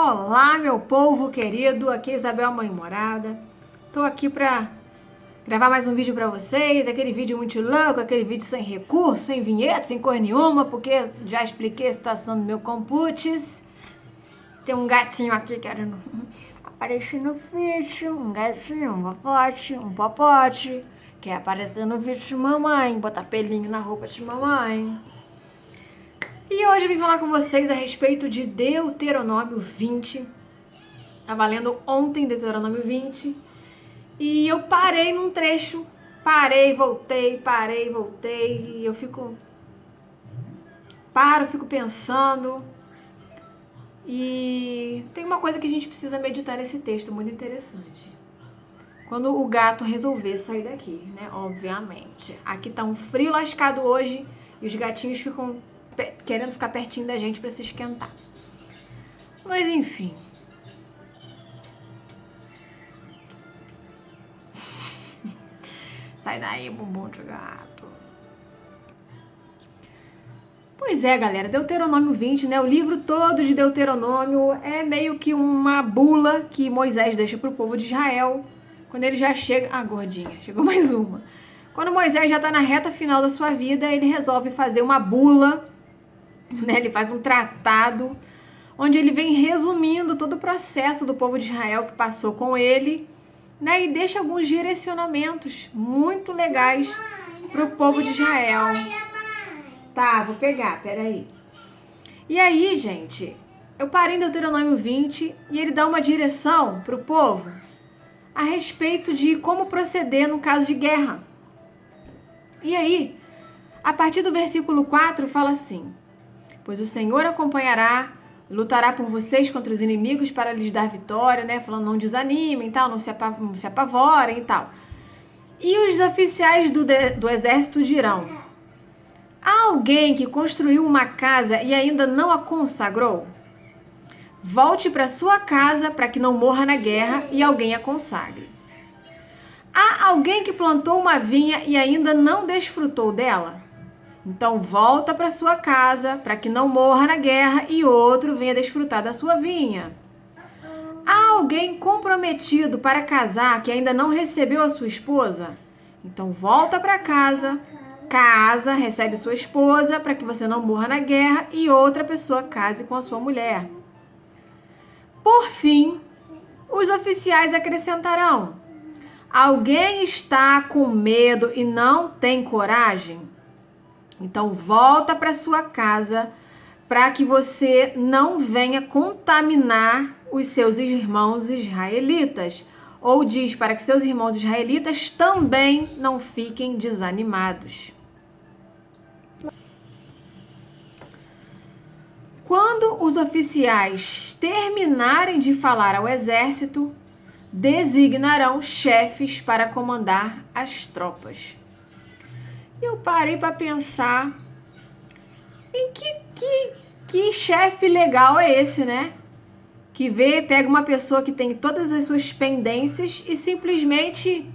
Olá, meu povo querido, aqui é Isabel Mãe Morada. Tô aqui pra gravar mais um vídeo pra vocês, aquele vídeo muito louco, aquele vídeo sem recurso, sem vinheta, sem cor nenhuma, porque já expliquei a situação do meu computis. Tem um gatinho aqui querendo aparecer no vídeo, um gatinho, um popote, quer aparecer no vídeo de mamãe, botar pelinho na roupa de mamãe. E hoje eu vim falar com vocês a respeito de Deuteronômio 20. Estava lendo ontem Deuteronômio 20 e eu parei num trecho, voltei, e eu fico pensando. E tem uma coisa que a gente precisa meditar nesse texto, muito interessante. Quando o gato resolver sair daqui, né? Obviamente. Aqui tá um frio lascado hoje e os gatinhos ficam querendo ficar pertinho da gente para se esquentar. Mas enfim. Sai daí, bumbum de gato. Pois é, galera, Deuteronômio 20, né? O livro todo de Deuteronômio é meio que uma bula que Moisés deixa pro povo de Israel. Quando ele já chega... Ah, gordinha, chegou mais uma. Quando Moisés já está na reta final da sua vida, ele resolve fazer uma bula, né? Ele faz um tratado onde ele vem resumindo todo o processo do povo de Israel que passou com ele, né? E deixa alguns direcionamentos muito legais para o povo de Israel. Tá, vou pegar, peraí. E aí, gente, eu parei em Deuteronômio 20 e ele dá uma direção para o povo a respeito de como proceder no caso de guerra. E aí, a partir do versículo 4 fala assim: pois o Senhor acompanhará, lutará por vocês contra os inimigos para lhes dar vitória, né? Falando, não desanimem, tal, não se apavorem e tal. E os oficiais do exército dirão: há alguém que construiu uma casa e ainda não a consagrou? Volte para sua casa para que não morra na guerra e alguém a consagre. Há alguém que plantou uma vinha e ainda não desfrutou dela? Então volta para sua casa para que não morra na guerra e outro venha desfrutar da sua vinha. Há alguém comprometido para casar que ainda não recebeu a sua esposa? Então volta para casa, recebe sua esposa para que você não morra na guerra e outra pessoa case com a sua mulher. Por fim, os oficiais acrescentarão: alguém está com medo e não tem coragem? Então volta para sua casa para que você não venha contaminar os seus irmãos israelitas. Ou diz para que seus irmãos israelitas também não fiquem desanimados. Quando os oficiais terminarem de falar ao exército, designarão chefes para comandar as tropas. Eu parei para pensar em que chefe legal é esse, né? Que pega uma pessoa que tem todas as suas pendências e simplesmente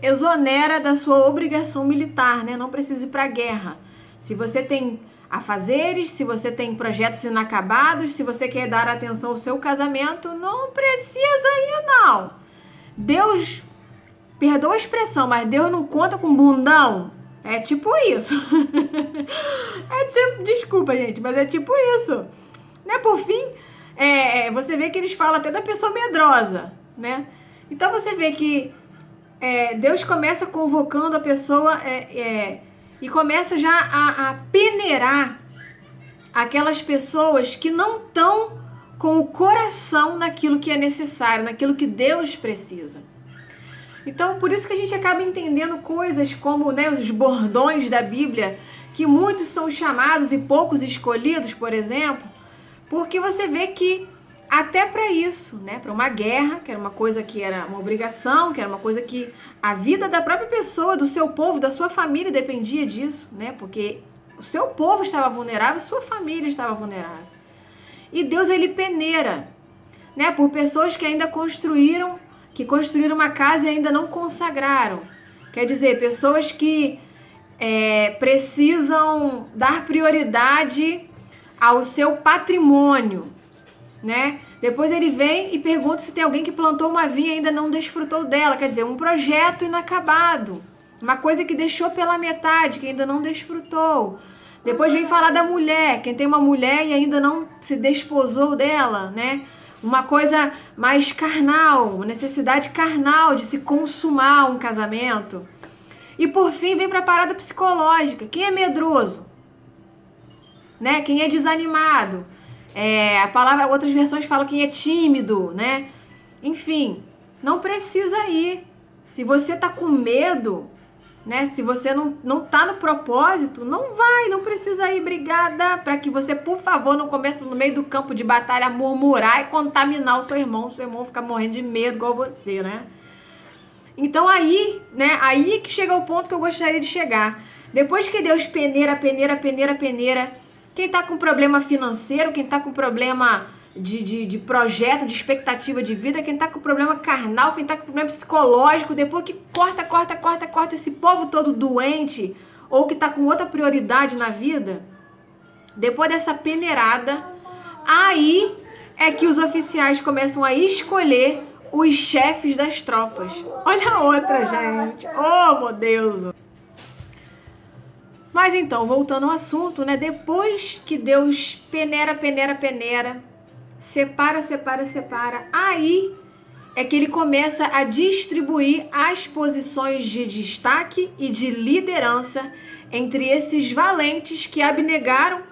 exonera da sua obrigação militar, né? Não precisa ir para a guerra. Se você tem afazeres, se você tem projetos inacabados, se você quer dar atenção ao seu casamento, não precisa ir, não. Deus, perdoa a expressão, mas Deus não conta com bundão. É tipo isso. Desculpa, gente, mas é tipo isso. Né? Por fim, você vê que eles falam até da pessoa medrosa, né? Então você vê que Deus começa convocando a pessoa e começa já a peneirar aquelas pessoas que não estão com o coração naquilo que é necessário, naquilo que Deus precisa. Então, por isso que a gente acaba entendendo coisas como, né, os bordões da Bíblia, que muitos são chamados e poucos escolhidos, por exemplo, porque você vê que até para isso, né, para uma guerra, que era uma coisa que era uma obrigação, que era uma coisa que a vida da própria pessoa, do seu povo, da sua família dependia disso, né, porque o seu povo estava vulnerável, sua família estava vulnerável. E Deus, ele peneira, né, por pessoas que ainda construíram uma casa e ainda não consagraram. Quer dizer, pessoas que precisam dar prioridade ao seu patrimônio, né? Depois ele vem e pergunta se tem alguém que plantou uma vinha e ainda não desfrutou dela. Quer dizer, um projeto inacabado. Uma coisa que deixou pela metade, que ainda não desfrutou. Depois vem falar da mulher. Quem tem uma mulher e ainda não se desposou dela, né? Uma coisa mais carnal, uma necessidade carnal de se consumar um casamento. E por fim vem para a parada psicológica. Quem é medroso? Né? Quem é desanimado? A palavra, outras versões falam quem é tímido, né? Enfim, não precisa ir. Se você tá com medo, né? Se você não tá no propósito, não vai, não precisa ir. Obrigada, para que você, por favor, não comece no meio do campo de batalha a murmurar e contaminar o seu irmão ficar morrendo de medo igual você, né? Então aí, né? Aí que chega o ponto que eu gostaria de chegar. Depois que Deus peneira, quem tá com problema financeiro, quem tá com problema de projeto, de expectativa de vida, quem tá com problema carnal, quem tá com problema psicológico, depois que corta esse povo todo doente, ou que tá com outra prioridade na vida, depois dessa peneirada, aí é que os oficiais começam a escolher os chefes das tropas. Olha a outra, gente. Oh, meu Deus. Mas então, voltando ao assunto, né? Depois que Deus peneira, separa, aí é que ele começa a distribuir as posições de destaque e de liderança entre esses valentes que abnegaram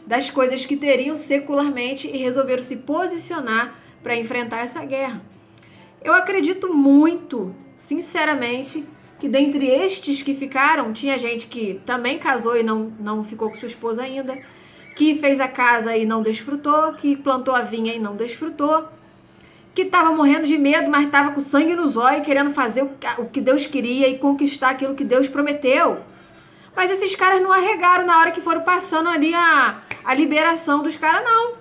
das coisas que teriam secularmente e resolveram se posicionar para enfrentar essa guerra. Eu acredito muito, sinceramente, que dentre estes que ficaram, tinha gente que também casou e não ficou com sua esposa ainda, que fez a casa e não desfrutou, que plantou a vinha e não desfrutou, que estava morrendo de medo, mas estava com sangue nos olhos, querendo fazer o que Deus queria e conquistar aquilo que Deus prometeu. Mas esses caras não arregaram na hora que foram passando ali a liberação dos caras, não.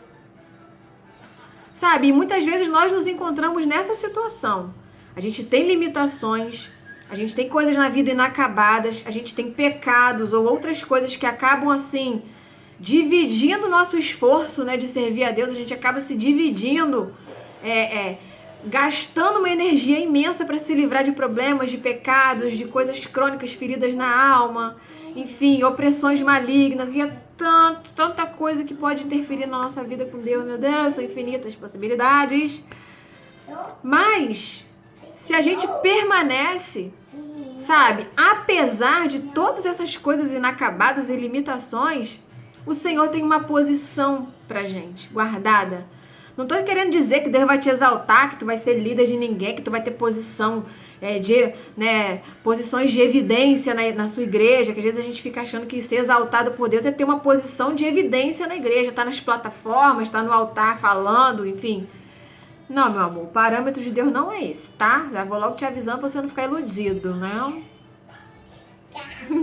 Sabe? E muitas vezes nós nos encontramos nessa situação. A gente tem limitações, a gente tem coisas na vida inacabadas, a gente tem pecados ou outras coisas que acabam assim, dividindo o nosso esforço, né, de servir a Deus. A gente acaba se dividindo, gastando uma energia imensa para se livrar de problemas, de pecados, de coisas crônicas, feridas na alma, enfim, opressões malignas, e é tanta coisa que pode interferir na nossa vida com Deus. Meu Deus, são infinitas possibilidades. Mas se a gente permanece, sabe, apesar de todas essas coisas inacabadas e limitações, o Senhor tem uma posição pra gente, guardada. Não tô querendo dizer que Deus vai te exaltar, que tu vai ser líder de ninguém, que tu vai ter posição, posições de evidência na sua igreja, que às vezes a gente fica achando que ser exaltado por Deus é ter uma posição de evidência na igreja, tá nas plataformas, tá no altar falando, enfim. Não, meu amor, o parâmetro de Deus não é esse, tá? Já vou logo te avisando pra você não ficar iludido, não?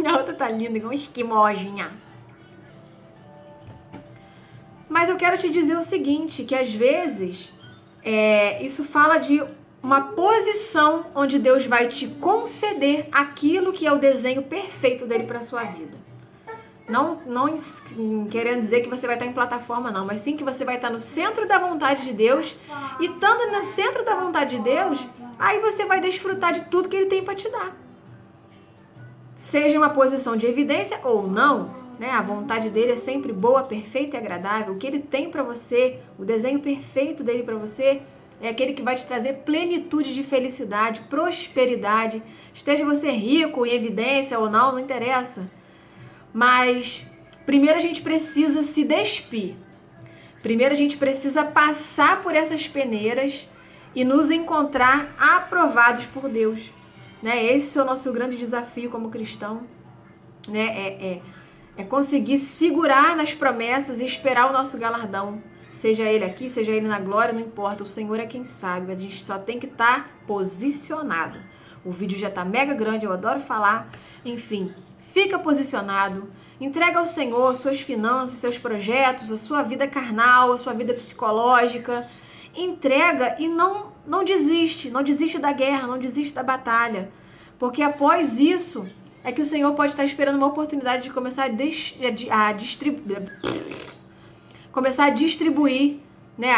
A outra tá linda, igual uma esquimózinha. Mas eu quero te dizer o seguinte, que às vezes isso fala de uma posição onde Deus vai te conceder aquilo que é o desenho perfeito dele para sua vida. Não querendo dizer que você vai estar em plataforma, não, mas sim que você vai estar no centro da vontade de Deus, e estando no centro da vontade de Deus, aí você vai desfrutar de tudo que ele tem para te dar. Seja uma posição de evidência ou não, né? A vontade dele é sempre boa, perfeita e agradável. O que ele tem para você, o desenho perfeito dele para você, é aquele que vai te trazer plenitude de felicidade, prosperidade. Esteja você rico, em evidência ou não interessa. Mas primeiro a gente precisa se despir. Primeiro a gente precisa passar por essas peneiras e nos encontrar aprovados por Deus, né? Esse é o nosso grande desafio como cristão, né? É conseguir segurar nas promessas e esperar o nosso galardão. Seja ele aqui, seja ele na glória, não importa. O Senhor é quem sabe, mas a gente só tem que estar posicionado. O vídeo já está mega grande, eu adoro falar. Enfim, fica posicionado. Entrega ao Senhor suas finanças, seus projetos, a sua vida carnal, a sua vida psicológica. Entrega e não desiste. Não desiste da guerra, não desiste da batalha. Porque após isso é que o Senhor pode estar esperando uma oportunidade de começar a distribuir, né,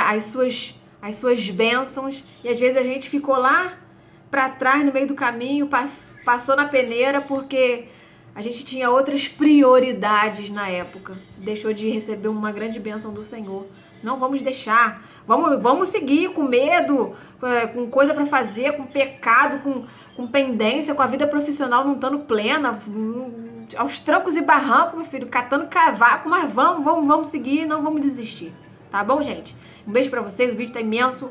as suas bênçãos, e às vezes a gente ficou lá para trás no meio do caminho, passou na peneira porque a gente tinha outras prioridades na época, deixou de receber uma grande bênção do Senhor. Não vamos deixar, vamos seguir com medo, com coisa para fazer, com pecado, com pendência, com a vida profissional não estando plena, aos trancos e barrancos, meu filho, catando cavaco, mas vamos seguir, não vamos desistir. Tá bom, gente? Um beijo pra vocês, o vídeo tá imenso.